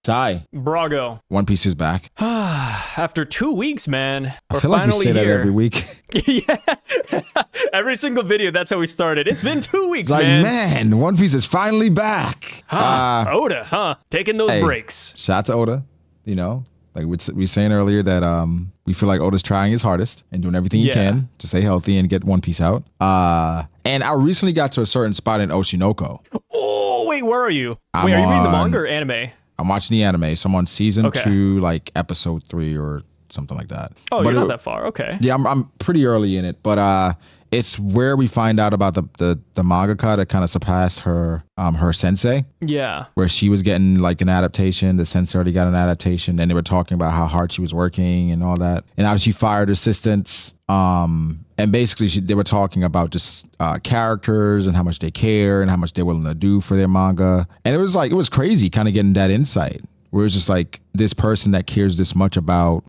Ty. Brago. One Piece is back. After 2 weeks, man. I feel like we say that every week. Yeah. Every single video, that's how we started. It's been 2 weeks, like, man. One Piece is finally back. Oda, huh? Taking those breaks. Shout out to Oda. You know, like we were saying earlier that we feel like Oda's trying his hardest and doing everything he can to stay healthy and get One Piece out. And I recently got to a certain spot in Oshinoko. Oh, wait, where are you? Are you reading the manga or anime? I'm watching the anime, so I'm on season 2, like episode 3 or something like that. Oh, but you're not that far. Okay. Yeah, I'm pretty early in it, but it's where we find out about the mangaka that kind of surpassed her sensei. Yeah. Where she was getting like an adaptation. The sensei already got an adaptation, and they were talking about how hard she was working and all that, and how she fired assistants. And basically they were talking about just characters and how much they care and how much they're willing to do for their manga. And it was crazy kind of getting that insight. Where it's just like this person that cares this much about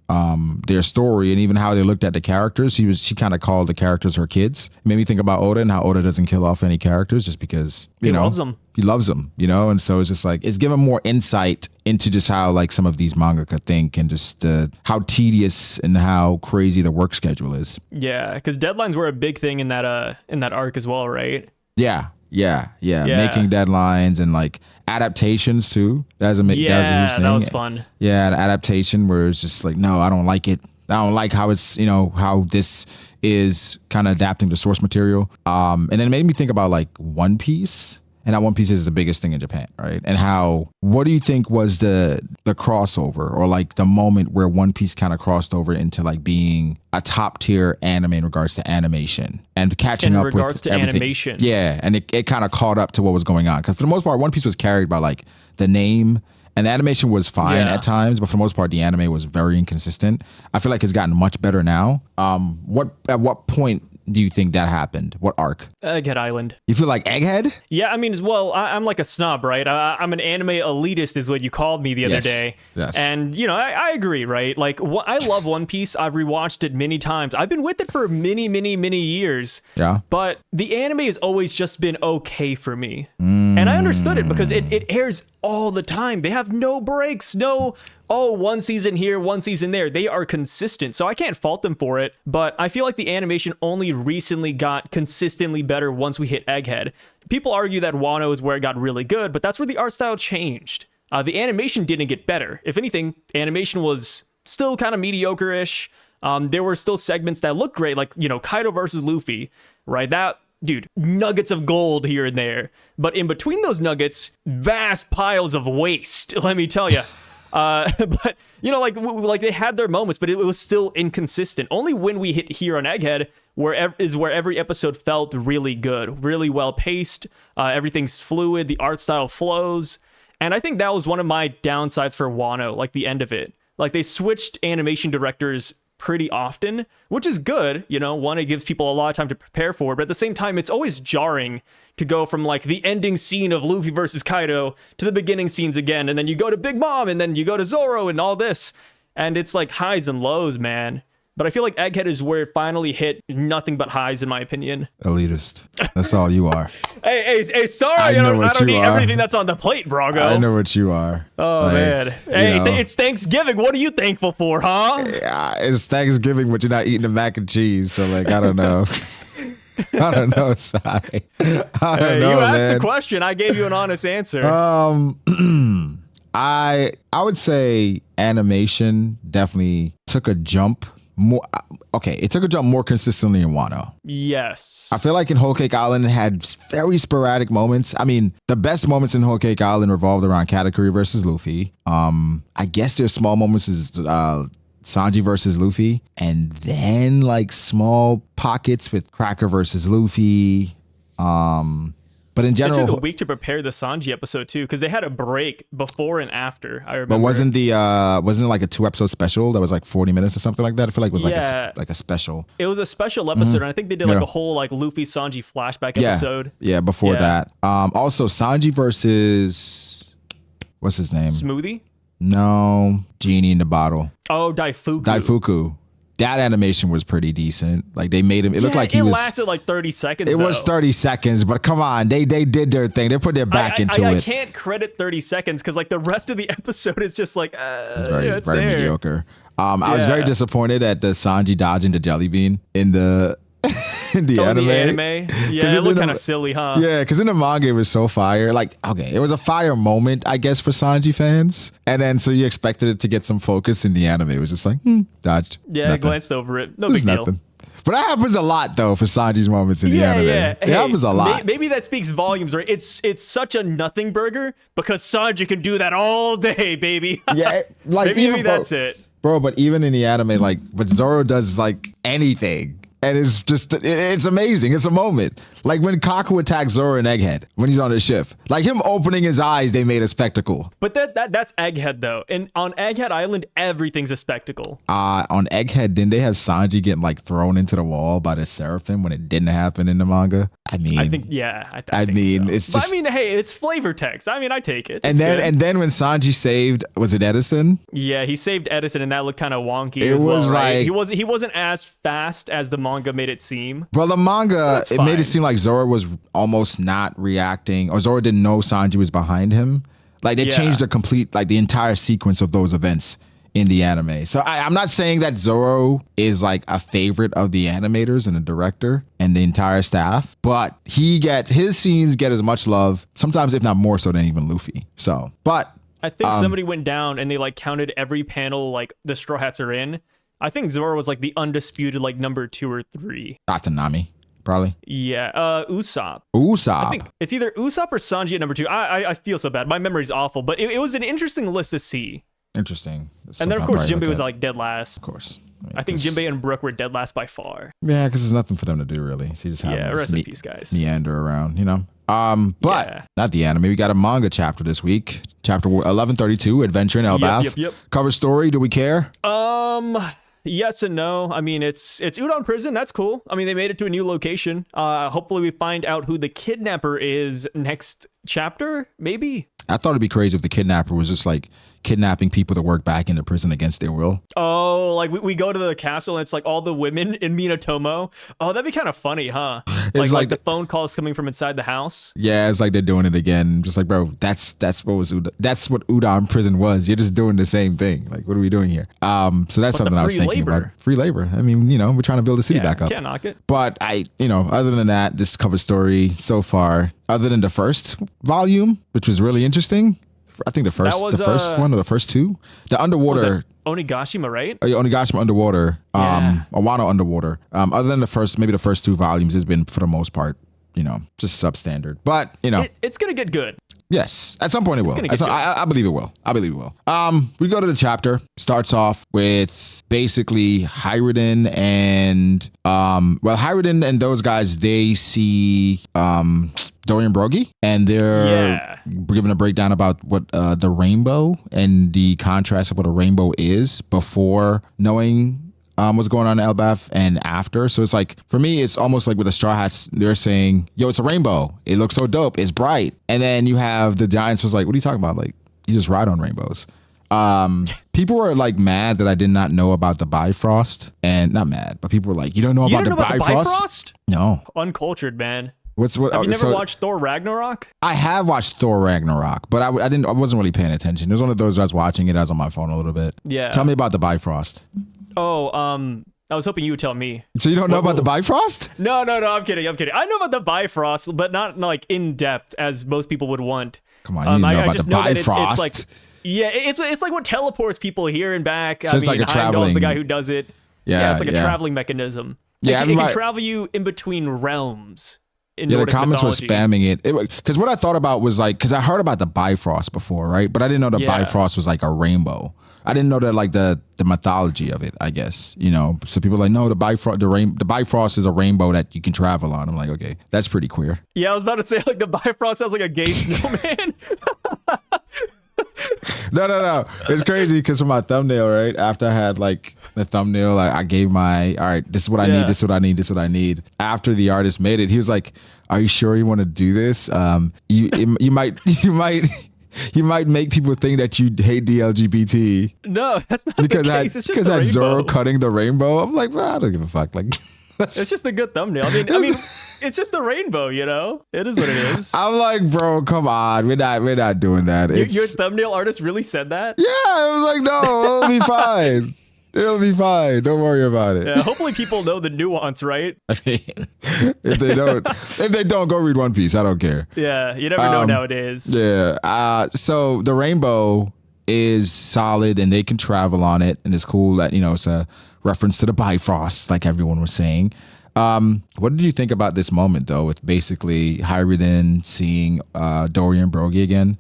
their story and even how they looked at the characters. She kind of called the characters her kids. It made me think about Oda and how Oda doesn't kill off any characters just because he loves them. He loves them, you know. And so it's just like it's given more insight into just how like some of these mangaka think and just how tedious and how crazy the work schedule is. Yeah, because deadlines were a big thing in that arc as well, right? Yeah. Making deadlines and like adaptations too. That was a huge thing. That was fun. Yeah, an adaptation where it's just like, no, I don't like it. I don't like how it's, how this is kind of adapting to source material. And then it made me think about like One Piece. And how One Piece is the biggest thing in Japan, right? And what do you think was the crossover or like the moment where One Piece kind of crossed over into like being a top tier anime in regards to animation and catching up with everything? In regards to animation. Yeah, and it kind of caught up to what was going on. Because for the most part, One Piece was carried by like the name, and the animation was fine at times, but for the most part, the anime was very inconsistent. I feel like it's gotten much better now. At what point do you think that happened? What arc? Egghead Island. You feel like Egghead? Yeah, I mean, well, I'm like a snob, right? I'm an anime elitist is what you called me the other day. Yes. And, I agree, right? Like, I love One Piece. I've rewatched it many times. I've been with it for many, many, many years. Yeah. But the anime has always just been okay for me. And I understood it because it airs all the time. They have no breaks, one season here, one season there. They are consistent, so I can't fault them for it, but I feel like the animation only recently got consistently better once we hit Egghead. People argue that Wano is where it got really good, but that's where the art style changed. The animation didn't get better. If anything, animation was still kind of mediocre-ish. There were still segments that looked great, like, Kaido versus Luffy, right? Dude, nuggets of gold here and there. But in between those nuggets, vast piles of waste, let me tell you. But like they had their moments, but it was still inconsistent. Only when we hit here on Egghead where every episode felt really good, really well paced. Everything's fluid, the art style flows, and I think that was one of my downsides for Wano, like the end of it. Like they switched animation directors pretty often, which is good. One, it gives people a lot of time to prepare for it, but at the same time, it's always jarring to go from like the ending scene of Luffy versus Kaido to the beginning scenes again, and then you go to Big Mom, and then you go to Zoro and all this, and it's like highs and lows, man. But I feel like Egghead is where it finally hit nothing but highs, in my opinion. Elitist. That's all you are. hey, sorry, I don't eat everything that's on the plate, Brago. I know what you are. Oh, man. Hey, it's Thanksgiving. What are you thankful for, huh? Yeah, it's Thanksgiving, but you're not eating the mac and cheese, so like, I don't know. I don't know, sorry. I don't know, you asked man. the question. I gave you an honest answer. I would say animation definitely took a jump. It took a jump more consistently in Wano. Yes. I feel like in Whole Cake Island it had very sporadic moments. I mean, the best moments in Whole Cake Island revolved around Katakuri versus Luffy. I guess there's small moments is Sanji versus Luffy, and then like small pockets with Cracker versus Luffy. But in general, it took a week to prepare the Sanji episode too, because they had a break before and after. I remember. But wasn't it like a 2-episode special that was like 40 minutes or something like that? I feel like it was like a special. It was a special episode, and I think they did like a whole like Luffy Sanji flashback episode. Yeah, before that. Also Sanji versus what's his name? Smoothie? No, Genie in the Bottle. Oh, Daifuku. Daifuku. that animation was pretty decent. Like they made him, it looked like he it was. lasted like 30 seconds. It was 30 seconds, but come on, they did their thing. They put their back into it. I can't credit 30 seconds because like the rest of the episode is just like it's very mediocre. I was very disappointed at the Sanji dodging the jelly bean in the in the anime. Yeah, it looked kind of silly, huh? Yeah, because in the manga it was so fire. Like, okay, it was a fire moment, I guess, for Sanji fans. And then so you expected it to get some focus in the anime. It was just like, dodged. Yeah, I glanced over it. No big deal. But that happens a lot though for Sanji's moments in the anime. Yeah, it happens a lot. Maybe that speaks volumes, right? It's such a nothing burger because Sanji can do that all day, baby. Yeah, like maybe that's it. Bro, but even in the anime, like, but Zoro does like anything. And it's just, it's amazing. It's a moment. Like when Kaku attacks Zoro and Egghead when he's on the ship. Like him opening his eyes, they made a spectacle. But that's Egghead though. And on Egghead Island, everything's a spectacle. On Egghead, didn't they have Sanji getting like thrown into the wall by the Seraphim when it didn't happen in the manga? I think I mean, so. It's just. But I mean, hey, it's flavor text. I mean, I take it. And then when Sanji saved, was it Edison? Yeah, he saved Edison, and that looked kind of wonky. It as well, was right? like he wasn't as fast as the manga made it seem. Well, the manga it made it seem like Zoro was almost not reacting, or Zoro didn't know Sanji was behind him. Like they changed the entire sequence of those events in the anime. So I'm not saying that Zoro is like a favorite of the animators and the director and the entire staff, but his scenes get as much love, sometimes if not more so than even Luffy. So, but I think somebody went down and they like counted every panel like the Straw Hats are in. I think Zoro was like the undisputed like number 2 or 3. After Nami, probably. Yeah, Usopp. I think it's either Usopp or Sanji at number 2. I feel so bad. My memory's awful, but it was an interesting list to see. Interesting. And then of course Jinbei was like dead last. Of course. I think Jinbei and Brook were dead last by far. Yeah, because there's nothing for them to do really. So you just have rest in peace, guys. Meander around, you know. But not the anime. We got a manga chapter this week. Chapter 1132, Adventure in Elbaf. Yep. Cover story. Do we care? Yes and no. I mean, it's Udon Prison. That's cool. I mean, they made it to a new location. Hopefully we find out who the kidnapper is next chapter, maybe. I thought it'd be crazy if the kidnapper was just like kidnapping people to work back into prison against their will. Oh, like we go to the castle and it's like all the women in Minatomo. Oh, that'd be kind of funny, huh? Like the phone calls coming from inside the house. Yeah, it's like they're doing it again. Just like, bro, that's what Udon Prison was. You're just doing the same thing. Like, what are we doing here? So that's something I was thinking about. Free labor. I mean, you know, we're trying to build the city back up. Can't knock it. But other than that, this cover story so far, other than the first volume, which was really interesting. I think the first one or the first two, the underwater Onigashima, right? Onigashima underwater, Wano underwater. Other than the first 2 volumes, has been for the most part, just substandard. But it's gonna get good. Yes, at some point it will. I believe it will. We go to the chapter. Starts off with basically Hyruden and Hyruden and those guys. They see Dorian Brogy, and they're giving a breakdown about what the rainbow and the contrast of what a rainbow is before knowing what's going on in Elbaf and after. So it's like, for me, it's almost like with the Straw Hats, they're saying, yo, it's a rainbow. It looks so dope. It's bright. And then you have the Giants was like, what are you talking about? Like, you just ride on rainbows. People were like mad that I did not know about the Bifrost, and not mad, but people were like, you don't know about the Bifrost? No. Uncultured, man. Have you never watched Thor Ragnarok? I have watched Thor Ragnarok, but I wasn't really paying attention. It was one of those where I was watching it. I was on my phone a little bit. Yeah. Tell me about the Bifrost. Oh, I was hoping you would tell me. So you don't know about the Bifrost? No, I'm kidding. I know about the Bifrost, but not like in depth as most people would want. Come on, you know about the Bifrost. It's like, it's like what teleports people here and back. So it's like a traveling. The guy who does it. Yeah, it's like a traveling mechanism. It can travel you in between realms. The comments were spamming it. Because what I thought about was like, because I heard about the Bifrost before, right? But I didn't know the Bifrost was like a rainbow. I didn't know that like the mythology of it, I guess, So people are like, no, the Bifrost is a rainbow that you can travel on. I'm like, okay, that's pretty queer. Yeah, I was about to say like the Bifrost sounds like a gay snowman. No. It's crazy because for my thumbnail, right? After I had like the thumbnail, like, I gave all right, this is what I need, this is what I need, this is what I need. After the artist made it, he was like, are you sure you want to do this? You might you might make people think that you hate the LGBT No, that's not because the case. It's just because the that Zoro rainbow. cutting the rainbow. I'm like, well, I don't give a fuck. Like, It's just a good thumbnail. I mean, it's just a rainbow, you know? It is what it is. I'm like, bro, come on. We're not doing that. Your thumbnail artist really said that? Yeah, it was like, no, it'll be fine. It'll be fine. Don't worry about it. Yeah, hopefully people know the nuance, right? I mean, if they don't, go read One Piece. I don't care. Yeah, you never know nowadays. Yeah. So the rainbow is solid and they can travel on it. And it's cool that, it's a reference to the Bifrost, like everyone was saying. What did you think about this moment, though, with basically Hyruden seeing Dorian Brogy again?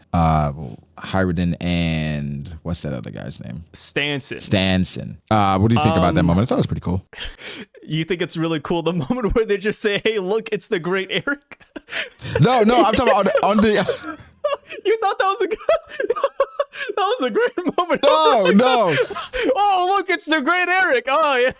Hyruden and what's that other guy's name? Stanson. What do you think about that moment? I thought it was pretty cool. You think it's really cool the moment where they just say, "Hey, look, it's the great Eric"? No, I'm talking about on the. You thought that was that was a great moment. No. Oh, look, it's the great Eric. Oh, yeah.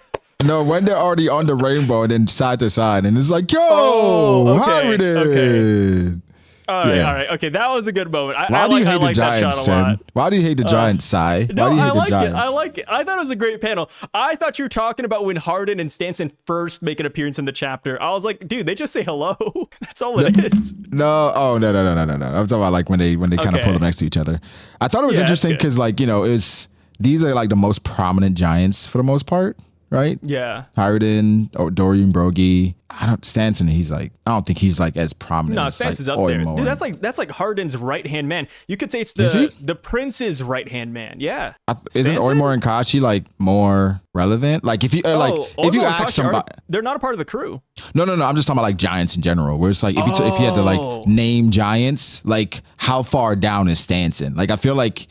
No, when they're already on the rainbow and then side to side, and it's like, yo, Hyruden. Okay. All right. Okay, that was a good moment. Why do you hate the Giants, Sen? Why do you hate the Giants, Sai? No, Why do you hate I like the Giants? it. I like it. I thought it was a great panel. I thought you were talking about when Harden and Stanson first make an appearance in the chapter. I was like, dude, they just say hello. That's all it is. No. Oh, no. I'm talking about like when they kind of pull them next to each other. I thought it was interesting because these are like the most prominent Giants for the most part. Right? Yeah. Hyruden or Dorian Brogy. Stanson, I don't think he's like as prominent. No, as Stanson's like up there. Oimor. Dude, that's like Harden's right-hand man. You could say it's the prince's right-hand man. Yeah. Isn't Oimor and Kashi like more relevant? Like if you if you ask somebody, they're not a part of the crew. No. I'm just talking about like Giants in general. Where it's like if you had to like name Giants, like how far down is Stanson? Like I feel like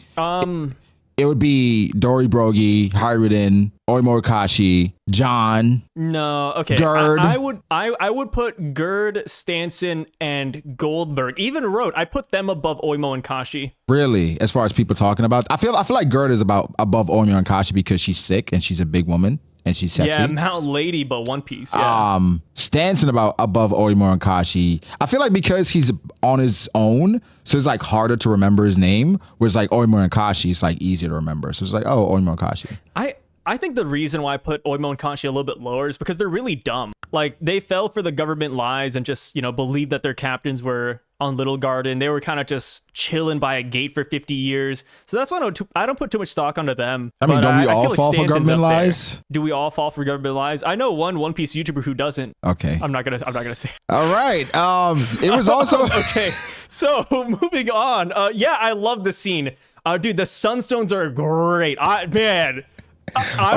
it would be Dory Brogy, Hyruden, Oimor Kashi, John. No, okay. Gerd. I would put Gerd, Stanson, and Goldberg. Even Road. I put them above Oimo and Kashi. Really? As far as people talking about, I feel like Gerd is above Oimor and Kashi because she's thick and she's a big woman. And she's sexy. Yeah, Mount Lady, but One Piece. Yeah. Stanson above Oimor and Kashi. I feel like because he's on his own, so it's like harder to remember his name. Whereas like Oimor and Kashi, it's like easier to remember. So it's like, oh, Oimor and Kashi. I think the reason why I put Oimo and Kashi a little bit lower is because they're really dumb. Like they fell for the government lies and just believed that their captains were on Little Garden. They were kind of just chilling by a gate for 50 years. So that's why I don't put too much stock onto them. I mean, don't we all fall for government lies? Do we all fall for government lies? I know one Piece YouTuber who doesn't. Okay. I'm not gonna say. All right. It was also okay. So moving on. I love the scene. Dude, the Sunstones are great. I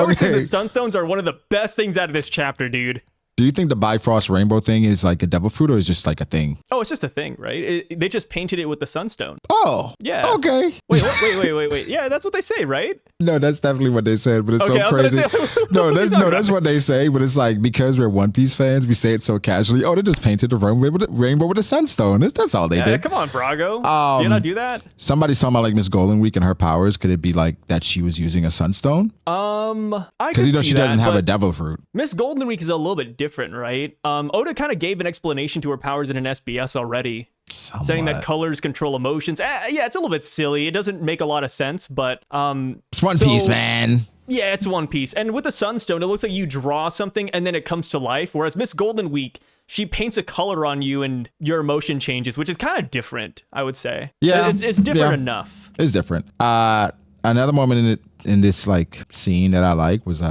would say the Sunstones are one of the best things out of this chapter, dude. Do you think the Bifrost rainbow thing is like a devil fruit or is just like a thing? Oh, it's just a thing, right? They just painted it with the Sunstone. Oh. Yeah. Okay. Wait. Yeah, that's what they say, right? No, that's definitely what they said, but it's so crazy. That's what they say, but it's like because we're One Piece fans, we say it so casually. Oh, they just painted the rainbow with a sunstone. That's all they did. Come on, Brago. Do you not do that? Somebody's talking about like Miss Golden Week and her powers. Could it be like that she was using a sunstone? Because she doesn't have a devil fruit. Miss Golden Week is a little bit different, right? Oda kind of gave an explanation to her powers in an SBS already. Somewhat. Saying that colors control emotions. Yeah, it's a little bit silly. It doesn't make a lot of sense, but it's One Piece, man. Yeah, it's One Piece. And with the Sunstone, it looks like you draw something and then it comes to life. Whereas Miss Golden Week, she paints a color on you and your emotion changes, which is kind of different, I would say. Yeah, it's different enough. It's different. Another moment in this like scene that I like was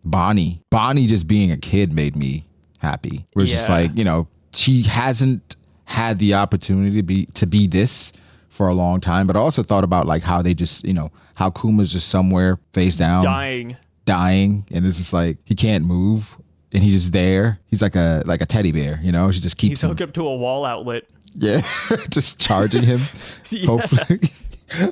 Bonnie. Bonnie just being a kid made me happy. Where it's just like, she hasn't had the opportunity to be this for a long time, but I also thought about like how they just, how Kuma's just somewhere face down. Dying. And it's just like, he can't move and he's just there. He's like a teddy bear, she just keeps He's hooked up to a wall outlet. Yeah. Just charging him.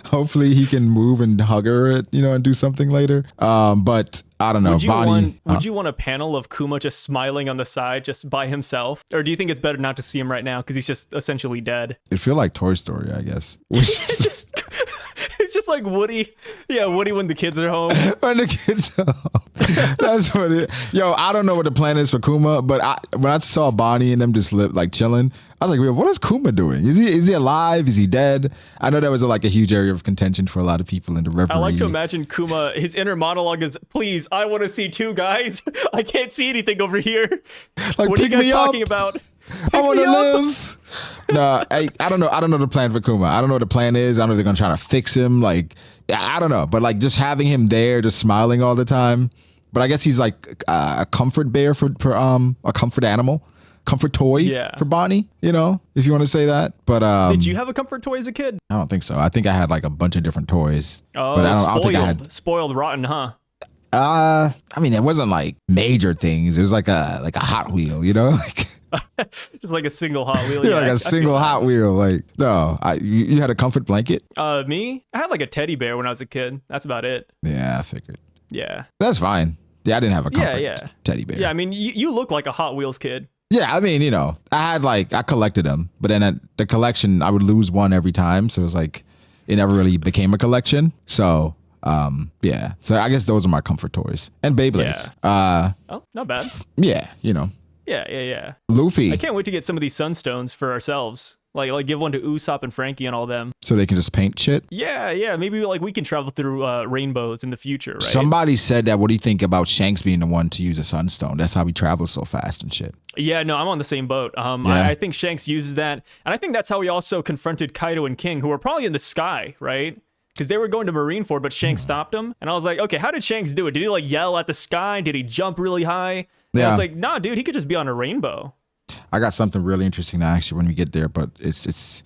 Hopefully he can move and hug her, and do something later. But I don't know. Would you want a panel of Kuma just smiling on the side, just by himself? Or do you think it's better not to see him right now because he's just essentially dead? It feel like Toy Story, I guess. He's It's just like Woody. Yeah, Woody when the kids are home. When the kids that's what it. Yo, I don't know what the plan is for Kuma, but when I saw Bonnie and them just like chilling, I was like, "Yo, what is Kuma doing? Is he alive? Is he dead?" I know that was like a huge area of contention for a lot of people in the reverie. I like to imagine Kuma. His inner monologue is, "Please, I want to see two guys. I can't see anything over here. Like, what are you guys talking about? I want to live." No, I don't know. I don't know the plan for Kuma. I don't know what the plan is. I don't know if they're gonna try to fix him. Like, I don't know. But like, just having him there, just smiling all the time. But I guess he's like a comfort bear for a comfort animal, comfort toy for Bonnie. You know, if you want to say that. But did you have a comfort toy as a kid? I don't think so. I think I had like a bunch of different toys. Oh, but I don't spoiled, think I had spoiled, rotten, huh? I mean, it wasn't like major things. It was like a Hot Wheel, you know, like. Just like a single Hot Wheel. Yeah, like a single Hot Wheel. Like, no, you had a comfort blanket? Me? I had like a teddy bear when I was a kid. That's about it. Yeah, I figured. Yeah. That's fine. Yeah, I didn't have a comfort teddy bear. Yeah, I mean, you look like a Hot Wheels kid. Yeah, I mean, you know, I collected them, but then at the collection, I would lose one every time. So it was like, it never really became a collection. So, yeah. So I guess those are my comfort toys. And Beyblades. Yeah. Oh, not bad. Yeah, you know. Yeah. Luffy. I can't wait to get some of these Sunstones for ourselves. Like give one to Usopp and Frankie and all them. So they can just paint shit? Yeah. Maybe like we can travel through rainbows in the future, right? Somebody said that. What do you think about Shanks being the one to use a Sunstone? That's how he travels so fast and shit. Yeah, no, I'm on the same boat. I think Shanks uses that. And I think that's how he also confronted Kaido and King, who were probably in the sky, right? Because they were going to Marineford, but Shanks stopped him. And I was like, okay, how did Shanks do it? Did he like yell at the sky? Did he jump really high? And I was like, nah, dude, he could just be on a rainbow. I got something really interesting to ask you when we get there, but it's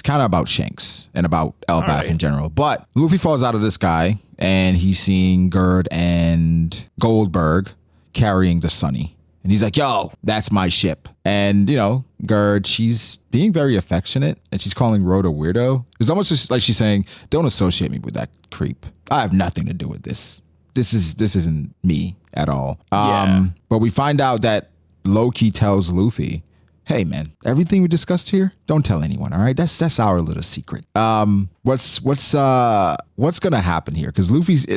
kind of about Shanks and about Elbaf in general. But Luffy falls out of the sky and he's seeing Gerd and Goldberg carrying the Sunny. And he's like, yo, that's my ship. And, you know, Gerd, she's being very affectionate and she's calling Road a weirdo. It's almost just like she's saying, don't associate me with that creep. I have nothing to do with this. This isn't me at all. But we find out that Loki tells Luffy, hey man, everything we discussed here, don't tell anyone, all right? That's our little secret. What's gonna happen here? Because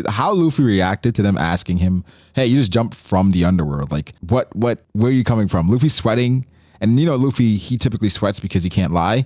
how Luffy reacted to them asking him, hey, you just jumped from the underworld. Like, where are you coming from? Luffy's sweating. And you know, Luffy, he typically sweats because he can't lie.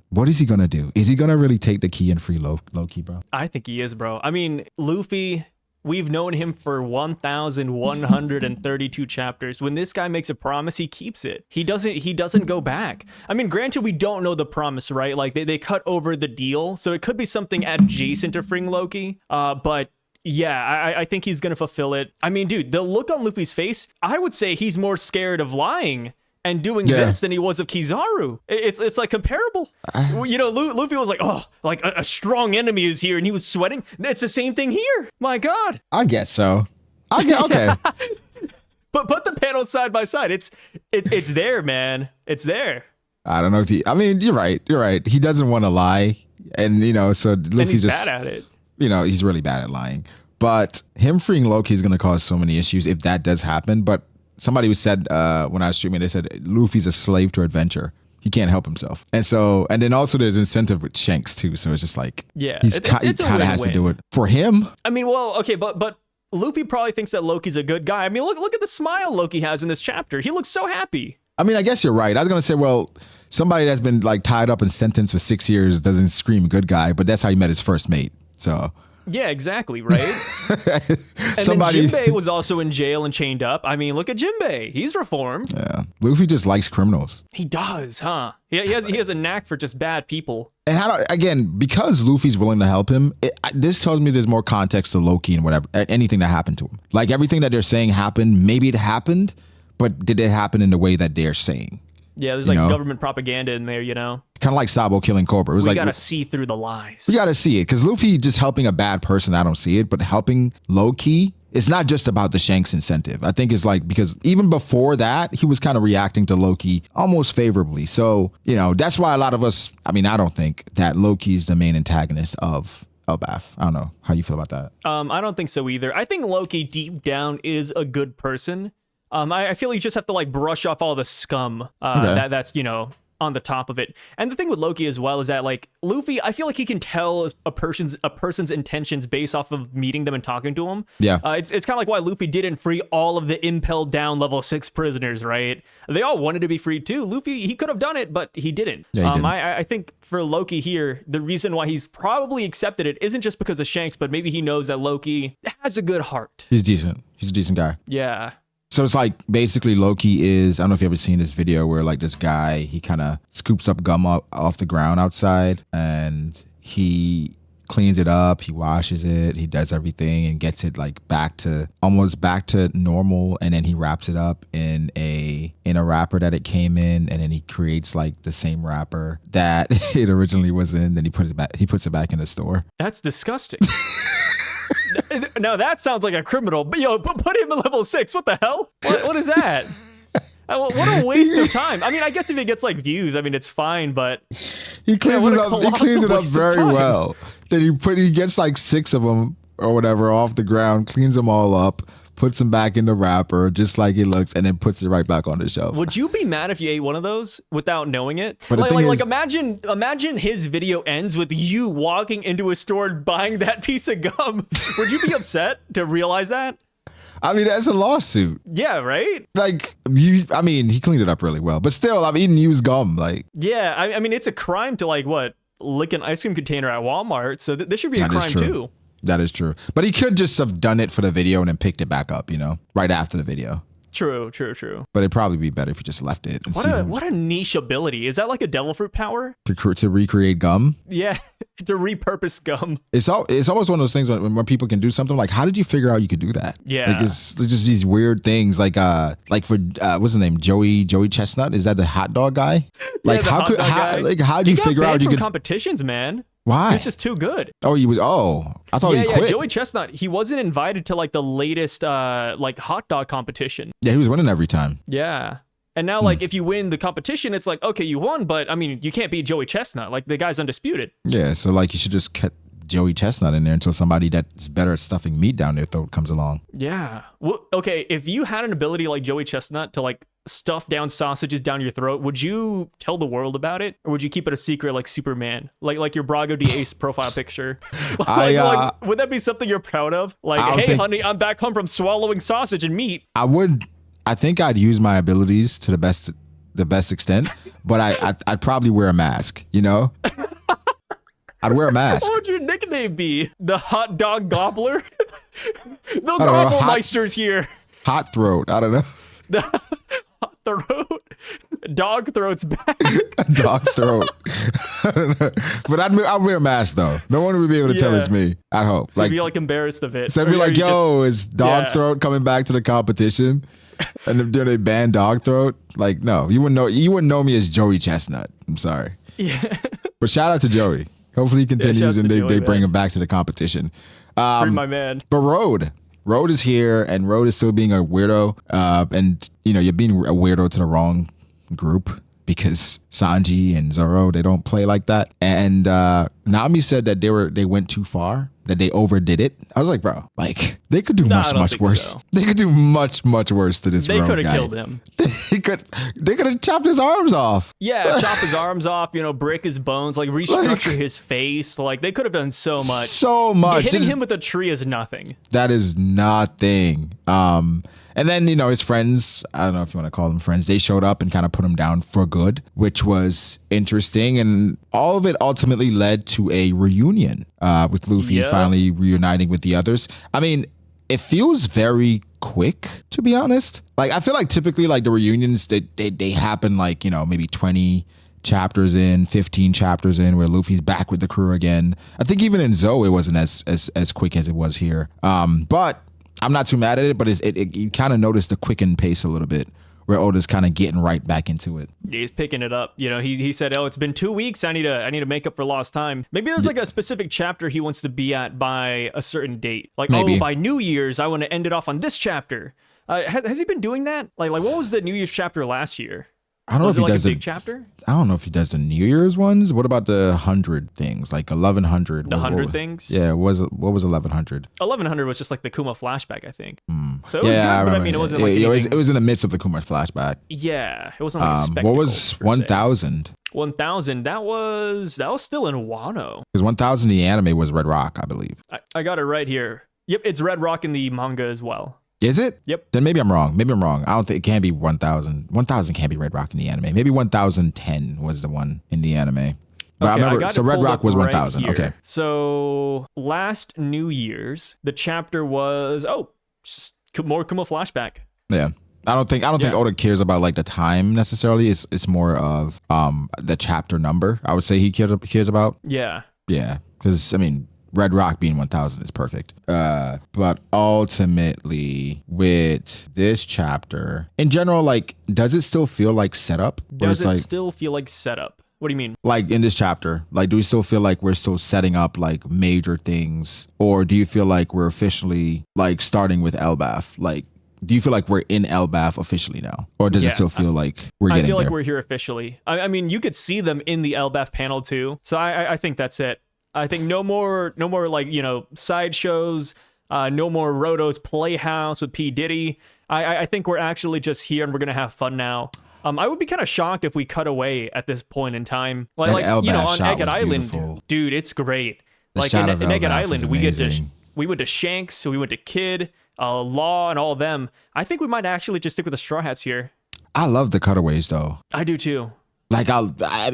What is he gonna do? Is he gonna really take the key and free Loki, bro? I think he is, bro. I mean, Luffy, we've known him for 1,132 chapters. When this guy makes a promise, he keeps it. He doesn't go back. I mean, granted, we don't know the promise, right? Like they cut over the deal, so it could be something adjacent to freeing Loki. But yeah, I think he's gonna fulfill it. I mean, dude, the look on Luffy's face, I would say he's more scared of lying and doing this than he was of Kizaru. It's like comparable. You know, Luffy was like, oh, like a strong enemy is here, and he was sweating. It's the same thing here. My God. I guess so. Okay. But put the panels side by side. It's there, man. It's there. I don't know if I mean, you're right. He doesn't want to lie, and you know, so Luffy's just bad at it. You know, he's really bad at lying. But him freeing Loki is going to cause so many issues if that does happen. But somebody who said when I was streaming, they said Luffy's a slave to adventure. He can't help himself. And then also there's incentive with Shanks too. So it's just like, he kind of has to do it for him. I mean, well, okay, but Luffy probably thinks that Loki's a good guy. I mean, look at the smile Loki has in this chapter. He looks so happy. I mean, I guess you're right. I was going to say, well, somebody that's been like tied up and sentenced for 6 years doesn't scream good guy, but that's how he met his first mate. So yeah, exactly, right? And then Jinbei was also in jail and chained up. I mean, look at Jinbei. He's reformed. Yeah. Luffy just likes criminals. He does, huh? He has a knack for just bad people. And again, because Luffy's willing to help him, this tells me there's more context to Loki and whatever, anything that happened to him. Like everything that they're saying happened, maybe it happened, but did it happen in the way that they're saying? Yeah, there's like government propaganda in there, you know? Kind of like Sabo killing Cobra. It was we gotta see through the lies. We gotta see it, because Luffy just helping a bad person, I don't see it, but helping Loki, it's not just about the Shanks incentive. I think it's like, because even before that, he was kind of reacting to Loki almost favorably. So, you know, that's why a lot of us, I mean, I don't think that Loki is the main antagonist of Elbaf. I don't know how you feel about that. I don't think so either. I think Loki deep down is a good person. I feel you just have to like brush off all the scum that's, you know, on the top of it. And the thing with Loki as well is that like Luffy, I feel like he can tell a person's intentions based off of meeting them and talking to them. Yeah. It's kind of like why Luffy didn't free all of the impelled down level 6 prisoners, right? They all wanted to be freed too. Luffy, he could have done it, but he didn't. Yeah, he didn't. I think for Loki here, the reason why he's probably accepted it isn't just because of Shanks, but maybe he knows that Loki has a good heart. He's decent. He's a decent guy. Yeah. So it's like basically Loki is, I don't know if you've ever seen this video where like this guy, he kind of scoops up gum off the ground outside and he cleans it up, he washes it, he does everything and gets it like almost back to normal, and then he wraps it up in a wrapper that it came in, and then he creates like the same wrapper that it originally was in, then he puts it back in the store. That's disgusting. Now that sounds like a criminal. But yo, put him in level 6. What the hell? What is that? What a waste of time. I mean, I guess if it gets like views, I mean, it's fine, but he cleans it up. He cleans it up very well. Then he gets like 6 of them or whatever off the ground, cleans them all up, puts them back in the wrapper just like it looks, and then puts it right back on the shelf. Would you be mad if you ate one of those without knowing it? But like imagine his video ends with you walking into a store and buying that piece of gum. Would you be upset to realize that? I mean, that's a lawsuit. Yeah, right? Like, he cleaned it up really well. But still, I'm eating used gum. Like, yeah, I mean, it's a crime to like, lick an ice cream container at Walmart. So this should be a crime too. That is true. But he could just have done it for the video and then picked it back up, right after the video. True. But it'd probably be better if you just left it. And what a niche ability. Is that like a devil fruit power? To recreate gum? Yeah, to repurpose gum. It's always one of those things when people can do something like, how did you figure out you could do that? Yeah. Like it's just these weird things like for what's his name? Joey Chestnut? Is that the hot dog guy? Like yeah, how did you figure out you could competitions, man? Why? He's just too good. Oh, I thought he quit. Yeah, Joey Chestnut, he wasn't invited to like the latest like hot dog competition. Yeah, he was winning every time. Yeah. And now like if you win the competition, it's like, okay, you won, but I mean, you can't beat Joey Chestnut. Like the guy's undisputed. Yeah, so like you should just cut Joey Chestnut in there until somebody that's better at stuffing meat down their throat comes along. Yeah. Well, okay, if you had an ability like Joey Chestnut to like stuff down sausages down your throat, would you tell the world about it, or would you keep it a secret like Superman, like your Brago D Ace profile picture? Like, would that be something you're proud of? Like, hey, honey, I'm back home from swallowing sausage and meat. I think I'd use my abilities to the best extent, but I'd probably wear a mask. I'd wear a mask. What would your nickname be? The hot dog gobbler? The Gobblemeister's here. Hot throat. I don't know. Hot throat. Dog throat's back. Dog throat. I don't know. But I'd wear a mask though. No one would be able to tell it's me. I hope. So be like embarrassed of it. So be like, yo, is dog throat coming back to the competition? And then they ban dog throat? Like, no, you wouldn't know me as Joey Chestnut. I'm sorry. Yeah. But shout out to Joey. Hopefully he continues and they bring him back to the competition. Free my man. But Road is here, and Road is still being a weirdo. And you're being a weirdo to the wrong group because Sanji and Zoro, they don't play like that. And Nami said that they went too far, that they overdid it. I was like, bro, like they could do much worse. So. They could do much worse to this. They could have killed him. They could have chopped his arms off. Yeah, chop his arms off. Break his bones, like restructure his face. Like they could have done so much. So much. Hitting him with a tree is nothing. That is nothing. And then, his friends, I don't know if you want to call them friends, they showed up and kind of put him down for good, which was interesting. And all of it ultimately led to a reunion with Luffy finally reuniting with the others. I mean, it feels very quick, to be honest. Like, I feel like typically like the reunions, they happen like, maybe 20 chapters in, 15 chapters in, where Luffy's back with the crew again. I think even in Zoe, it wasn't as quick as it was here. But I'm not too mad at it, but you kind of notice the quickened pace a little bit, where Oda's kind of getting right back into it. He's picking it up. He said, "Oh, it's been 2 weeks. I need to make up for lost time." Maybe there's like a specific chapter he wants to be at by a certain date. Like, maybe. By New Year's, I want to end it off on this chapter. Has he been doing that? Like what was the New Year's chapter last year? I don't know Was if it he like does a big chapter? I don't know if he does the New Year's ones. What about the 100 things, like 1100? The 100 things? Yeah, what was 1100? 1100 was just like the Kuma flashback, I think. So it was Yeah, good, but I remember. mean, it wasn't Yeah, like anything. it was in the midst of the Kuma flashback. Yeah, it wasn't like a spectacle. What was per se. 1000? 1000, that was still in Wano. Because 1000 the anime was Red Rock, I believe. I got it right here. Yep, it's Red Rock in the manga as well. Is it? Yep. Then maybe I'm wrong. I don't think it can be 1000. 1000 can't be Red Rock in the anime. Maybe 1010 was the one in the anime. But I remember, so Red Rock was 1000. Right okay. So last New Year's, the chapter was, more Kuma flashback. Yeah. I don't think Oda cares about like the time necessarily. It's more of the chapter number. I would say he cares about. Yeah. Yeah. Because I mean, Red Rock being 1000 is perfect. But ultimately, with this chapter, in general, like, does it still feel like setup? Does it still feel like setup? What do you mean? Like in this chapter, like, do we still feel like we're still setting up like major things, or do you feel like we're officially like starting with Elbaf? Like, do you feel like we're in Elbaf officially now, or does it still feel like we're getting there? I feel like we're here officially. I mean, you could see them in the Elbaf panel too, so I think that's it. I think no more like, sideshows, no more Roto's Playhouse with P. Diddy. I think we're actually just here and we're gonna have fun now. I would be kind of shocked if we cut away at this point in time. Like on Egghead Island, beautiful. Dude, it's great. The like shot in of Egghead Elbaf Island, is we went to Shanks, so we went to Kid, Law, and all of them. I think we might actually just stick with the Straw Hats here. I love the cutaways though. I do too. Like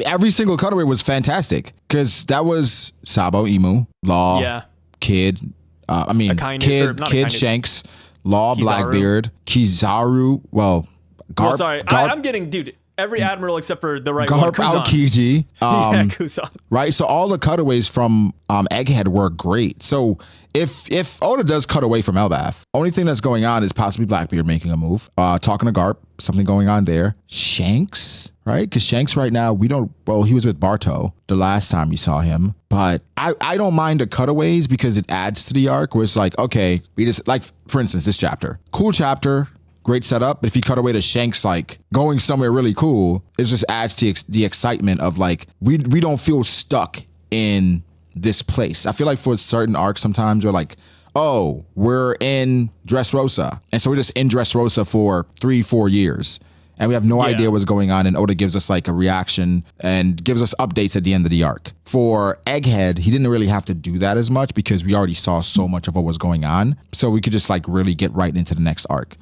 every single cutaway was fantastic because that was Sabo, Emu, Law, Kid. Kid, Shanks, Law, Kizaru. Blackbeard, Kizaru. Well, Garp. Sorry, I'm getting, dude, every admiral except for the right Garp, one, Aokiji. Kuzan. Right, so all the cutaways from Egghead were great. So if Oda does cut away from Elbaf, only thing that's going on is possibly Blackbeard making a move, talking to Garp, something going on there. Shanks, right? Because Shanks right now, he was with Barto the last time we saw him, but I don't mind the cutaways because it adds to the arc where it's like, okay, we just, like, for instance, this chapter, cool chapter, great setup, but if you cut away to Shanks like going somewhere really cool, it just adds to the excitement of like, we don't feel stuck in this place. I feel like for certain arcs sometimes we're like, oh, we're in Dressrosa, and so we're just in Dressrosa for 3-4 years and we have no idea what's going on, and Oda gives us like a reaction and gives us updates at the end of the arc. For Egghead, he didn't really have to do that as much because we already saw so much of what was going on, so we could just like really get right into the next arc.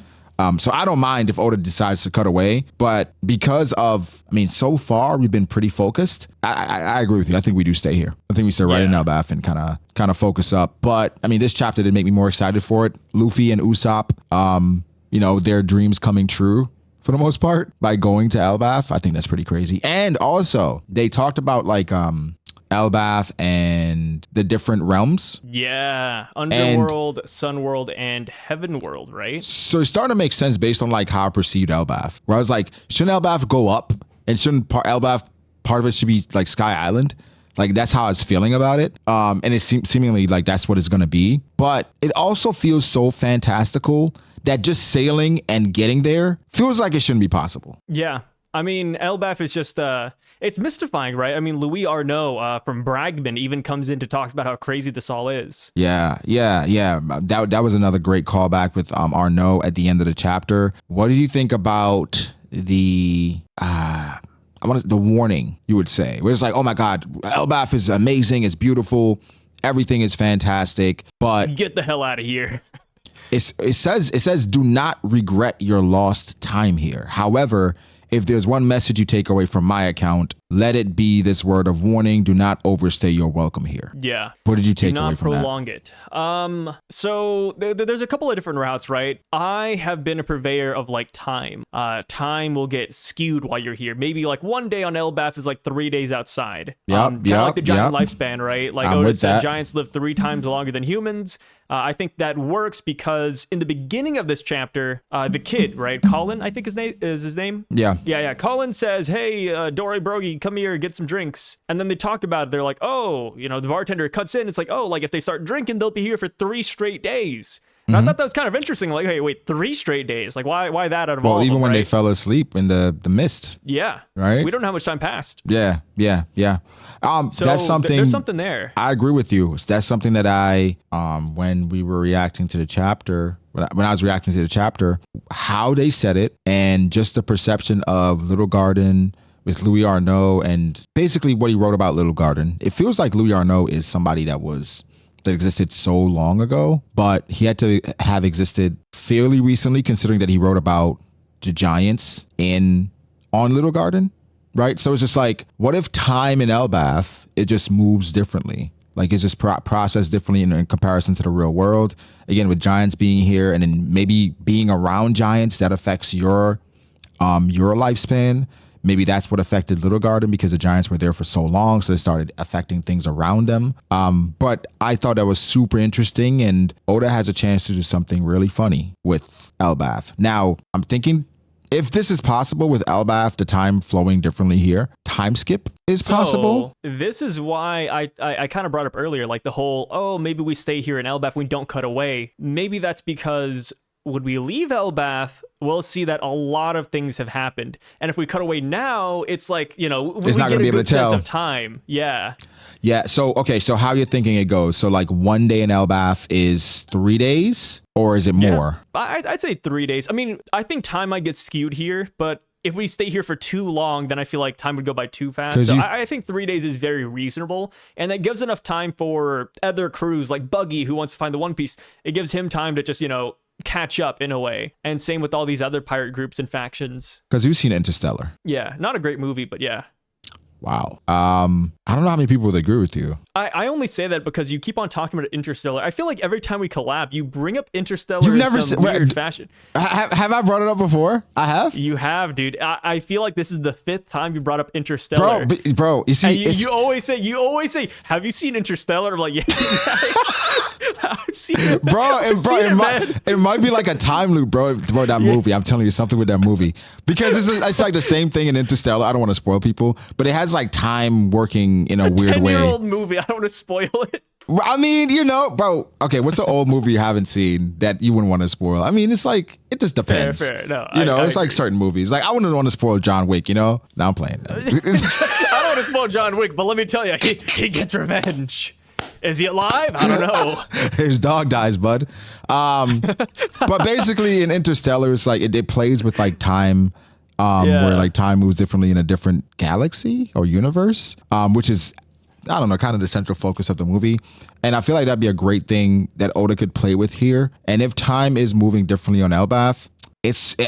So I don't mind if Oda decides to cut away, but because of, so far we've been pretty focused. I agree with you. I think we do stay here. I think we stay right in Elbaf and kind of focus up. But this chapter did make me more excited for it. Luffy and Usopp, their dreams coming true for the most part by going to Elbaf. I think that's pretty crazy. And also they talked about like Elbaf and the different realms. Yeah, Underworld, Sunworld, and Heavenworld, right? So it's starting to make sense based on like how I perceived Elbaf. Where I was like, shouldn't Elbaf go up? And shouldn't Elbaf, part of it should be like Sky Island? Like that's how I was feeling about it. And it seemingly like that's what it's going to be. But it also feels so fantastical that just sailing and getting there feels like it shouldn't be possible. Yeah. Elbaf is just, it's mystifying, right? Louis Arnaud from Bragman even comes in to talk about how crazy this all is. Yeah. That was another great callback with Arnaud at the end of the chapter. What did you think about the warning, you would say? Where it's like, oh my God, Elbaf is amazing, it's beautiful, everything is fantastic, but get the hell out of here. It says do not regret your lost time here. However, if there's one message you take away from my account, let it be this word of warning: do not overstay your welcome here. Yeah. What did you take away from that? Do not prolong it. So there's a couple of different routes, right? I have been a purveyor of like time. Time will get skewed while you're here. Maybe like one day on Elbaf is like 3 days outside. Kind of like the giant lifespan, right? Like Oda said, giants live 3 times longer than humans. I think that works because in the beginning of this chapter, the kid, right, Colin, I think is his name. Yeah. Colin says, "Hey, Dory Brogy, come here, get some drinks." And then they talk about it. They're like, "Oh, the bartender cuts in. It's like, oh, like if they start drinking, they'll be here for 3 straight days." And I thought that was kind of interesting. Like, hey, wait, 3 straight days. Like, why that out of all Well, of even them, when they right? fell asleep in the mist. Yeah. Right? We don't know how much time passed. Yeah. So That's something. There's something there. I agree with you. That's something that when we were reacting to the chapter, when I was reacting to the chapter, how they said it, and just the perception of Little Garden with Louis Arnaud, and basically what he wrote about Little Garden. It feels like Louis Arnaud is somebody that existed so long ago, but he had to have existed fairly recently, considering that he wrote about the giants on Little Garden, right? So it's just like, what if time in Elbaf, it just moves differently? Like it's just processed differently in comparison to the real world. Again, with giants being here, and then maybe being around giants, that affects your lifespan. Maybe that's what affected Little Garden, because the giants were there for so long, so they started affecting things around them. But I thought that was super interesting, and Oda has a chance to do something really funny with Elbaf. Now, I'm thinking, if this is possible with Elbaf, the time flowing differently here, time skip is possible. So this is why I kind of brought up earlier, like the whole, oh, maybe we stay here in Elbaf, we don't cut away. Maybe that's because when we leave Elbaf, we'll see that a lot of things have happened. And if we cut away now, it's like, we not get gonna a be able good to tell. sense of time. Yeah. Yeah. So, okay. So how you're thinking it goes. So like one day in Elbaf is 3 days, or is it more? I'd say 3 days. I mean, I think time might get skewed here, but if we stay here for too long, then I feel like time would go by too fast. So I think 3 days is very reasonable, and that gives enough time for other crews like Buggy, who wants to find the One Piece. It gives him time to just, catch up in a way. And same with all these other pirate groups and factions. Because you've seen Interstellar. Yeah, not a great movie, but yeah. Wow. I don't know how many people would agree with you. I only say that because you keep on talking about Interstellar. I feel like every time we collab, you bring up Interstellar You've in never some weird fashion. Have I brought it up before? I have? You have, dude. I feel like this is the 5th time you brought up Interstellar. Bro, you see, and you always say, have you seen Interstellar? I'm like, yeah. I've seen it. It might be like a time loop, bro, that movie. I'm telling you something with that movie. Because it's like the same thing in Interstellar. I don't want to spoil people, but it has like time working in a weird way. 10-year-old movie. I don't want to spoil it. I mean, bro. Okay, what's an old movie you haven't seen that you wouldn't want to spoil? I mean, it's like, it just depends. Fair. No, it's like certain movies. Like, I wouldn't want to spoil John Wick, Now I'm playing. I don't want to spoil John Wick, but let me tell you, he gets revenge. Is he alive? I don't know. His dog dies, bud. But basically in Interstellar, it's like it plays with like time, where like time moves differently in a different galaxy or universe, which is, I don't know, kind of the central focus of the movie. And I feel like that'd be a great thing that Oda could play with here. And if time is moving differently on Elbaf,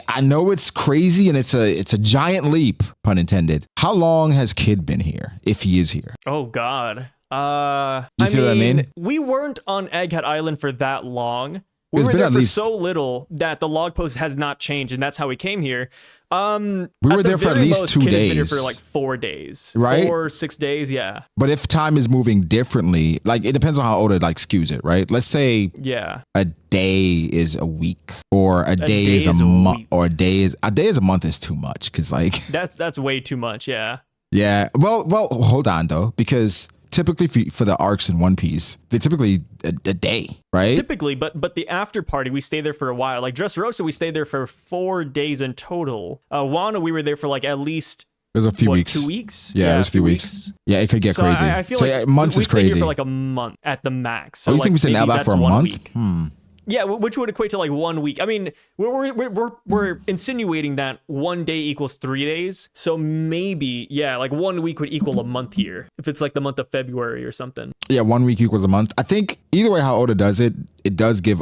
I know it's crazy and it's a giant leap, pun intended. How long has Kid been here, if he is here? Oh God. You see what I mean? We weren't on Egghead Island for that long. We It's were been there at for least- so little that the log post has not changed, and that's how we came here. We At were the there for at very least most, 2 Kid has been here days. for like 4 days, Right? 4 6 days, yeah. But if time is moving differently, like it depends on how Oda like skews it, right? Let's say Yeah. a day is a week, or a day is a is a month, week. or a day is a month is too much, because like That's way too much, yeah. yeah. Well, hold on though, because typically for the arcs in One Piece, they typically a day, right? Typically, but the after party, we stay there for a while. Like Dressrosa, we stayed there for 4 days in total. Wano, we were there for like at least It was a few what, weeks. 2 weeks? Yeah, it was a few weeks. Yeah, it could get So crazy. I feel so like yeah, months we is stayed crazy. here for like a month at the max. So you think we stayed in maybe Elbaf that's for a 1 month? week. Yeah, which would equate to like 1 week. I mean, we're insinuating that 1 day equals 3 days. So maybe, yeah, like 1 week would equal a month here if it's like the month of February or something. Yeah, 1 week equals a month. I think either way how Oda does it, it does give,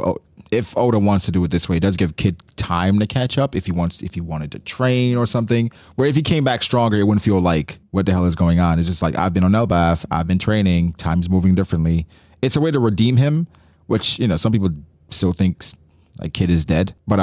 if Oda wants to do it this way, it does give Kid time to catch up if he wanted to train or something. Where if he came back stronger, it wouldn't feel like, what the hell is going on? It's just like, I've been on Elbaf, I've been training, time's moving differently. It's a way to redeem him, which, some people still thinks like Kid is dead, but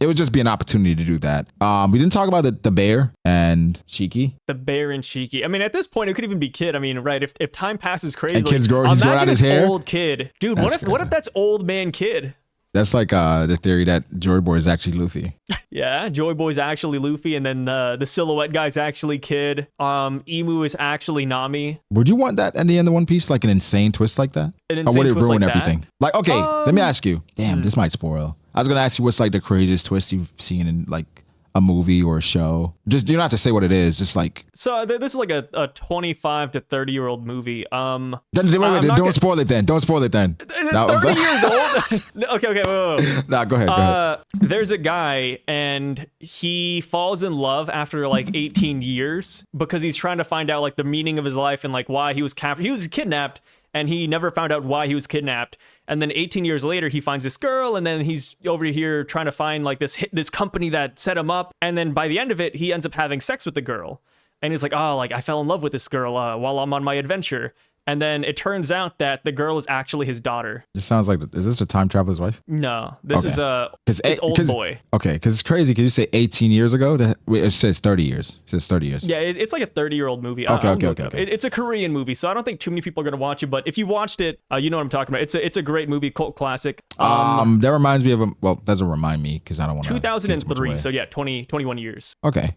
it would just be an opportunity to do that. We didn't talk about the bear and Shiki. The bear and Shiki. I mean, at this point, it could even be Kid. I mean, right? If time passes crazy, And Kid's he's growing out his hair. Old Kid, dude. What if that's old man Kid? That's like the theory that Joy Boy is actually Luffy. Yeah, Joy Boy's actually Luffy, and then the silhouette guy's actually Kid. Emu is actually Nami. Would you want that at the end of One Piece, like an insane twist like that? An Or insane would it twist ruin like that? everything? Like, okay, let me ask you. Damn, this might spoil. I was gonna ask you what's like the craziest twist you've seen in like a movie or a show. Just you don't have to say what it is. Just like So this is like a 25 to 30-year-old movie. don't spoil it then. Don't spoil it then. 30 years old? Okay, wait. Nah, go ahead. There's a guy and he falls in love after like 18 years because he's trying to find out like the meaning of his life and like why he was captured. He was kidnapped and he never found out why he was kidnapped. And then 18 years later, he finds this girl, and then he's over here trying to find like this company that set him up. And then by the end of it, he ends up having sex with the girl. And he's like, oh, like I fell in love with this girl while I'm on my adventure. And then it turns out that the girl is actually his daughter. This sounds like, is this the time traveler's wife? No, this is it's Old Boy. Okay, because it's crazy because you say 18 years ago. It says 30 years. It says 30 years. Yeah, it's like a 30-year-old movie. Okay. It's a Korean movie, so I don't think too many people are going to watch it. But if you watched it, you know what I'm talking about. It's a great movie, cult classic. That reminds me of a, well, doesn't remind me because I don't want to. 2003, so yeah, 21 years. Okay.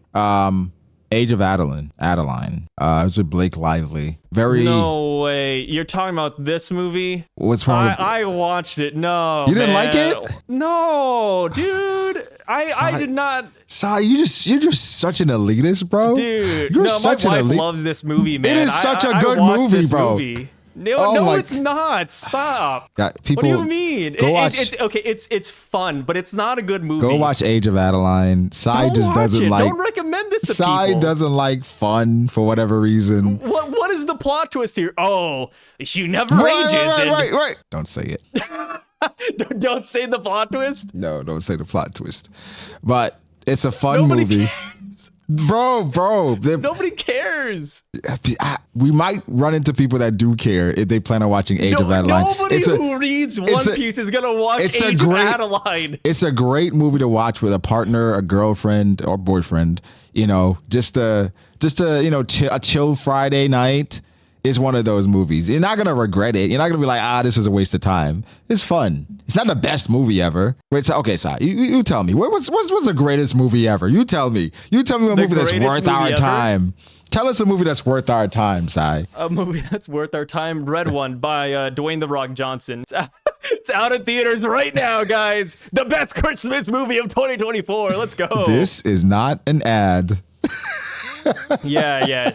Age of Adeline. It was with Blake Lively. No way. You're talking about this movie? What's wrong with I watched it. No. You didn't like it? No, dude. I did not. Sai, you're just such an elitist, bro. Dude, you're no, such my an wife loves this movie, man. It is such a good watched movie, this bro. Movie. No, it's not. Stop. Yeah, people, what do you mean? Go watch. It's fun, but it's not a good movie. Go watch Age of Adeline. Sai just doesn't like. Don't recommend this to Sai people. doesn't like fun for whatever reason. What is the plot twist here? Oh, she never ages. Right. Don't say it. Don't say the plot twist. No, don't say the plot twist. But it's a fun movie. Cares. Bro. Nobody cares. We might run into people that do care if they plan on watching Age of Adeline. Nobody who reads One Piece is going to watch Age of Adeline. It's a great movie to watch with a partner, a girlfriend, or boyfriend. You know, just a chill Friday night is one of those movies. You're not going to regret it. You're not going to be like, this is a waste of time. It's fun. It's not the best movie ever. Wait, okay, Sai, you tell me. What's the greatest movie ever? You tell me. You tell me a movie that's worth our time. Tell us a movie that's worth our time, Sai. A movie that's worth our time? Red One by Dwayne "The Rock" Johnson. It's out in theaters right now, guys. The best Christmas movie of 2024. Let's go. This is not an ad. Yeah.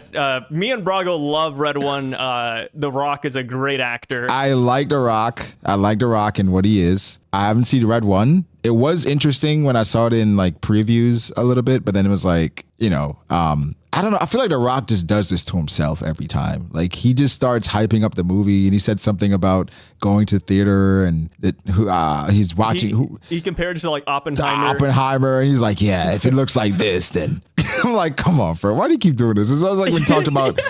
Me and Brago love Red One. The Rock is a great actor. I like The Rock. And what he is. I haven't seen Red One. It was interesting when I saw it in like previews a little bit, but then it was like, I don't know. I feel like The Rock just does this to himself every time. Like he just starts hyping up the movie, and he said something about going to theater and that he's watching. He compared it to like Oppenheimer. And he's like, yeah, if it looks like this, then I'm like, come on, bro. Why do you keep doing this? It's always like when we talked about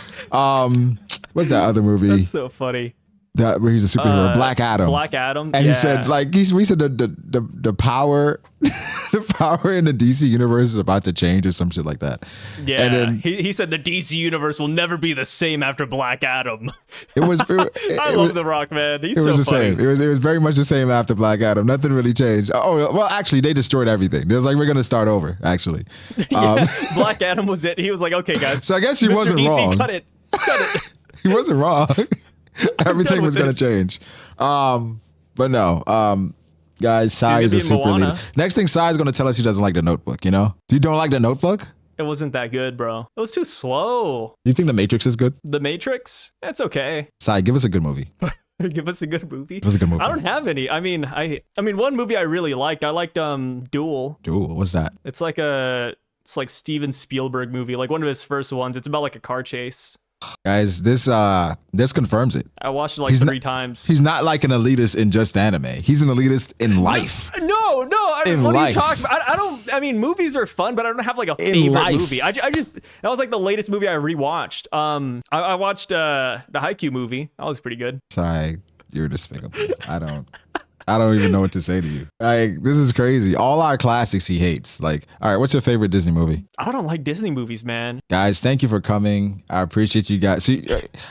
what's that other movie? That's so funny. Where he's a superhero, Black Adam. And he said, like, we said the power, the power in the DC universe is about to change or some shit like that. Yeah. And then he said the DC universe will never be the same after Black Adam. I love The Rock, man. He's so funny. It was the same. It was very much the same after Black Adam. Nothing really changed. Oh, well, actually, they destroyed everything. It was like, we're going to start over, actually. Black Adam was it. He was like, okay, guys. So I guess he wasn't DC, wrong. Cut it. He wasn't wrong. Everything was going to change. But no, guys, Sai is a super leader. Next thing, Sai is going to tell us he doesn't like The Notebook, You don't like The Notebook? It wasn't that good, bro. It was too slow. You think The Matrix is good? The Matrix? That's okay. Sai, give us a good movie. Give us a good movie? Give us a good movie. I don't have any. I mean, one movie I really liked. I liked Duel. Duel? What's that? It's like Steven Spielberg movie, like one of his first ones. It's about like a car chase. Guys, this confirms it. I watched it like three times. He's not like an elitist in just anime. He's an elitist in life. No. What are you talking about? I mean, movies are fun, but I don't have like a favorite movie. I just that was like the latest movie I rewatched. I watched the Haikyuu movie. That was pretty good. Sorry, you're despicable. I don't even know what to say to you. Like, this is crazy. All our classics he hates. Like, all right, what's your favorite Disney movie? I don't like Disney movies, man. Guys, thank you for coming. I appreciate you guys. See,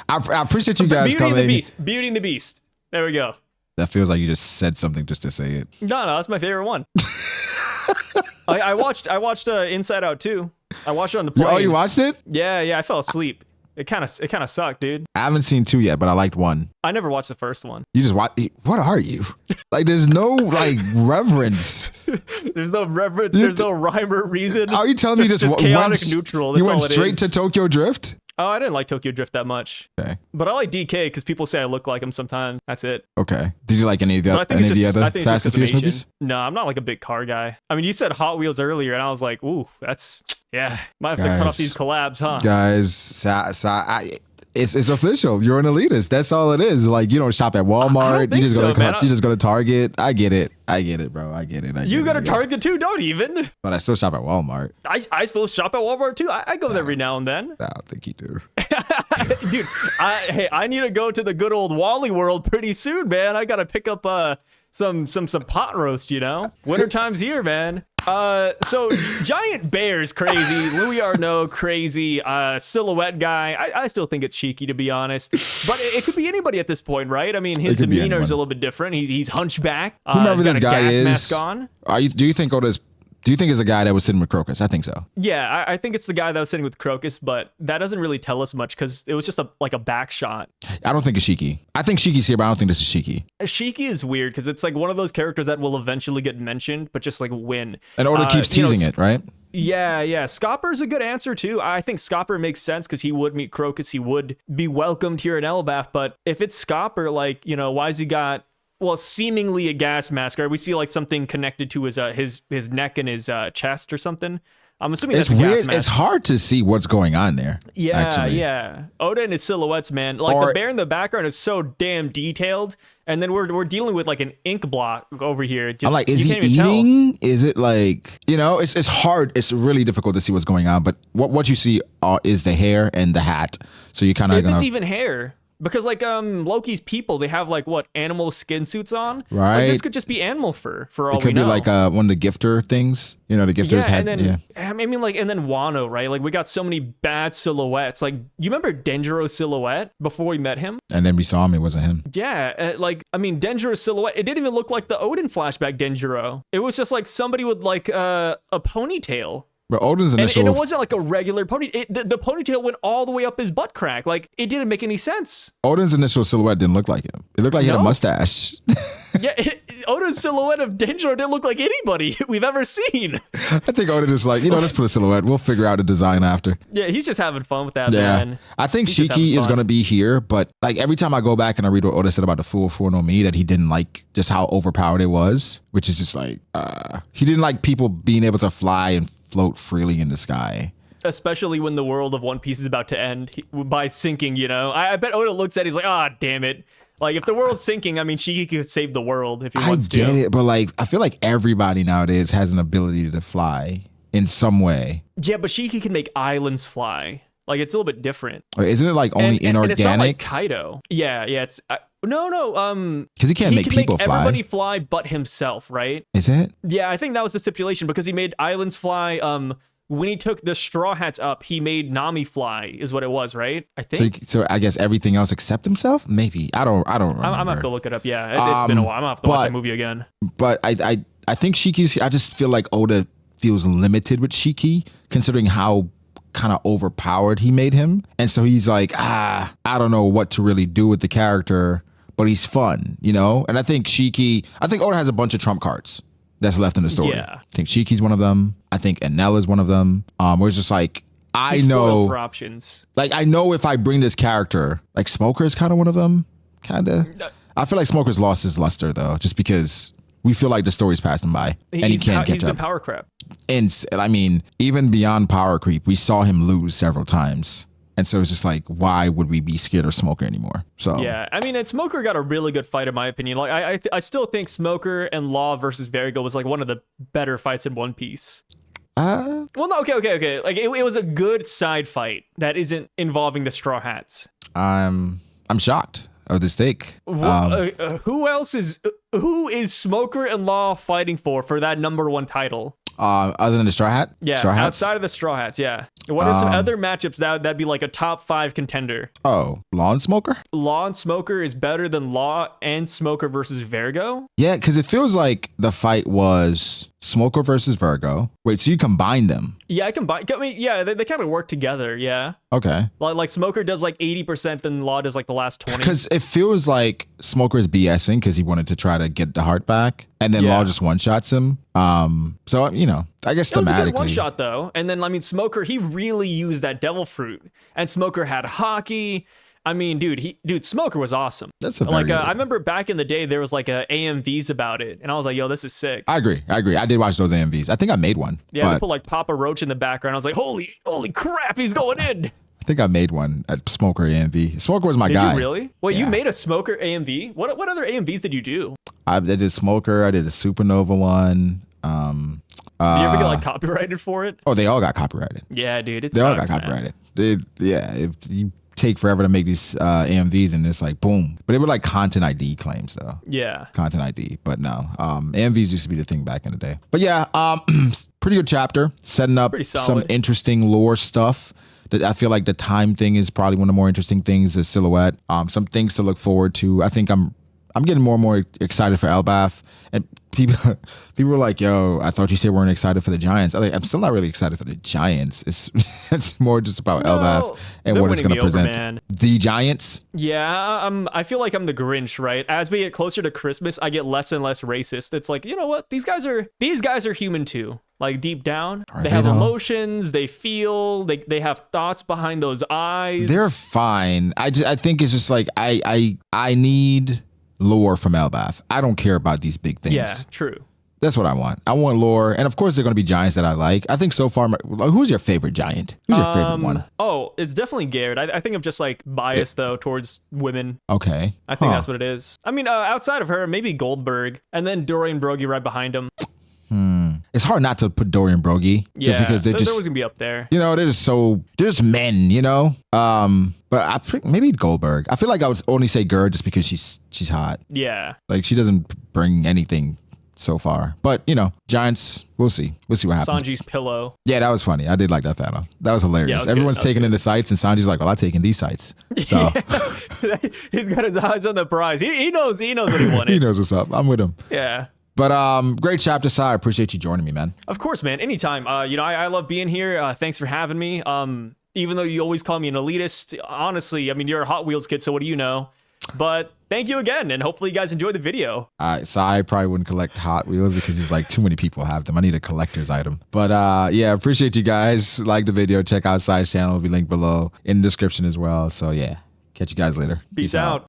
I appreciate you guys coming. Beauty and the Beast. There we go. That feels like you just said something just to say it. No, that's my favorite one. I watched Inside Out too. I watched it on the plane. Oh, you watched it? Yeah, I fell asleep. It kind of sucked, dude. I haven't seen 2 yet, but I liked 1. I never watched the first one. You just watch. What are you? Like, there's no like reverence. There's no reverence. There's no rhyme or reason. Are you telling me just chaotic neutral? That's you went all it straight is. to Tokyo Drift? Oh, I didn't like Tokyo Drift that much. Okay. But I like DK because people say I look like him sometimes. That's it. Okay. Did you like any of the, But I think other it's Fast and just Furious Asian. movies? No, I'm not like a big car guy. I mean, you said Hot Wheels earlier, and I was like, ooh, that's, yeah. Might have to cut off these collabs, huh? Guys, it's official. You're an elitist. That's all it is. Like, you don't shop at Walmart. You just go to Target. I get it, bro. I get it. You go to Target too? Don't even. But I still shop at Walmart. I still shop at Walmart too. I go there every now and then. I don't think you do. Dude, I need to go to the good old Wally World pretty soon, man. I gotta pick up some pot roast, you know? Wintertime's here, man. So Giant Bear's crazy, Louis Arnault crazy, Silhouette guy. I still think it's cheeky, to be honest. But it could be anybody at this point, right? I mean, his demeanor is a little bit different. He's hunchback. Whomever this guy is, mask on. Do you think it's a guy that was sitting with Crocus? I think so. Yeah, I think it's the guy that was sitting with Crocus, but that doesn't really tell us much because it was just a back shot. I don't think it's Shiki. I think Shiki's here, but I don't think this is Shiki. Shiki is weird because it's like one of those characters that will eventually get mentioned, but just like win. And Oda keeps teasing it, right? Yeah. Scopper's a good answer too. I think Scopper makes sense because he would meet Crocus. He would be welcomed here in Elbaf. But if it's Scopper, like, you know, why's he got, well, seemingly a gas mask? Or we see like something connected to his neck and his chest or something. I'm assuming it's that's weird. Gas mask. It's hard to see what's going on there. Yeah, actually. yeah. Oda and his silhouettes, man. Like the bear in the background is so damn detailed, and then we're dealing with like an ink block over here. Just, I'm like, is he eating? Is it like, you know? It's hard. It's really difficult to see what's going on. But what you see is the hair and the hat. So you kind of it's even hair. Because like Loki's people, they have like what, animal skin suits on? Right. Like, this could just be animal fur for all we know. It could be like one of the gifter things. You know, the gifters had. And then, I mean, like, and then Wano, right? Like, we got so many bad silhouettes. Like, you remember Denjiro's silhouette before we met him? And then we saw him. It wasn't him. Yeah, like, I mean, Denjiro's silhouette. It didn't even look like the Odin flashback Denjiro. It was just like somebody with like a ponytail. But Odin's initial... And it wasn't like a regular ponytail. The ponytail went all the way up his butt crack. Like, it didn't make any sense. Odin's initial silhouette didn't look like him. It looked like he had a mustache. Yeah, Odin's silhouette of Denjiro didn't look like anybody we've ever seen. I think Odin is like, let's put a silhouette. We'll figure out a design after. Yeah, he's just having fun with that, man. I think Shiki is going to be here, but like every time I go back and I read what Oda said about the Fool no Mi, that he didn't like just how overpowered it was, which is just like, he didn't like people being able to fly and float freely in the sky. Especially when the world of One Piece is about to end by sinking, you know? I bet Oda looks at it, he's like, damn it. Like, if the world's sinking, I mean, Shiki could save the world if he wants to. I get it, but like, I feel like everybody nowadays has an ability to fly in some way. Yeah, but Shiki can make islands fly. Like, it's a little bit different. Or isn't it like only inorganic? And it's not like Kaido. Yeah, it's... No. Because he can't make people fly. Everybody fly but himself, right? Is it? Yeah, I think that was the stipulation because he made islands fly. When he took the Straw Hats up, he made Nami fly, is what it was, right? I think. So I guess everything else except himself? Maybe. I don't remember. I'm gonna have to look it up. Yeah, it's been a while. I'm gonna have to watch the movie again. But I think Shiki's. I just feel like Oda feels limited with Shiki, considering how kind of overpowered he made him, and so he's like, I don't know what to really do with the character, but he's fun, you know. And I think Oda has a bunch of trump cards that's left in the story. Yeah. I think Shiki's one of them. I think Enel is one of them. Where it's just like, I know for options. Like, I know if I bring this character, like Smoker is kind of one of them. Kind of. I feel like Smoker's lost his luster though, just because we feel like the story's passed him by and he can't catch up. He's been power crap. And I mean, even beyond power creep, we saw him lose several times. And so it's just like, why would we be scared of Smoker anymore? So yeah, I mean, and Smoker got a really good fight in my opinion. Like I still think Smoker and Law versus Vertigo was like one of the better fights in One Piece. Well, no, okay. Like it was a good side fight that isn't involving the Straw Hats. I'm shocked of this take. Who is Smoker and Law fighting for that #1 title? Other than the Straw Hat? Yeah, Straw Hats? outside of the Straw Hats, yeah. What are some other matchups that'd be like a top 5 contender? Oh, Law and Smoker? Law and Smoker is better than Law and Smoker versus Virgo? Yeah, because it feels like the fight was Smoker versus Virgo. Wait, so you combine them? Yeah, I mean, yeah, they kind of work together, yeah. Okay. Like Smoker does like 80%, then Law does like the last 20. Because it feels like Smoker is BSing because he wanted to try to get the heart back, and then Law just one-shots him. So, you know, I guess it was thematically. a good one-shot, though. And then, I mean, Smoker, he really used that devil fruit. And Smoker had hockey. I mean, dude, Smoker was awesome. That's a very like I remember back in the day there was like a AMVs about it, and I was like, yo, this is sick. I agree. I did watch those AMVs. I think I made one. Yeah, they put like Papa Roach in the background. I was like, holy crap, he's going in. I think I made one at Smoker AMV. Smoker was my guy. Did you really? Wait, you made a Smoker AMV? What other AMVs did you do? I did Smoker. I did a Supernova one. Did you ever get like copyrighted for it? Oh, they all got copyrighted. Yeah, dude, They all got copyrighted. If you take forever to make these AMVs, and it's like boom. But they were like content ID claims though. Yeah. Content ID, but no. AMVs used to be the thing back in the day. But yeah, pretty good chapter, setting up some interesting lore stuff. That I feel like the time thing is probably one of the more interesting things. The silhouette, some things to look forward to. I think I'm getting more and more excited for Elbaf, and people were like, "Yo, I thought you said weren't excited for the Giants." I'm still not really excited for the Giants. It's more just about Elbaf and what it's going to present. The Giants. Yeah, I feel like I'm the Grinch, right? As we get closer to Christmas, I get less and less racist. It's like, you know what? These guys are human too. Like deep down, they have emotions, they feel, they have thoughts behind those eyes. They're fine. I think it's just like I need lore from Elbaf. I don't care about these big things. Yeah, true. That's what I want. I want lore, and of course, they're going to be giants that I like. I think so far, who's your favorite giant? Who's your favorite one? Oh, it's definitely Garrett. I think I'm just like biased though towards women. Okay, I think that's what it is. I mean, outside of her, maybe Goldberg, and then Dorian Broggy right behind him. It's hard not to put Dorian Broggy just because they're always gonna be up there. You know, they're just men, you know. But I think maybe Goldberg. I feel like I would only say Gerd just because she's hot. Yeah, like she doesn't bring anything so far. But you know, Giants. We'll see. We'll see what happens. Sanji's pillow. Yeah, that was funny. I did like that panel. That was hilarious. Everyone's taking in the sights, and Sanji's like, "Well, I'm taking these sights." So he's got his eyes on the prize. He knows what he wanted. He knows what's up. I'm with him. Yeah. But great chapter, Si. I appreciate you joining me, man. Of course, man. Anytime. You know, I love being here. Thanks for having me. Even though you always call me an elitist, honestly, I mean, you're a Hot Wheels kid, so what do you know? But thank you again, and hopefully you guys enjoyed the video. So I probably wouldn't collect Hot Wheels because there's like too many people have them. I need a collector's item. But yeah, appreciate you guys. Like the video. Check out Si's channel. It'll be linked below in the description as well. So yeah, catch you guys later. Peace out.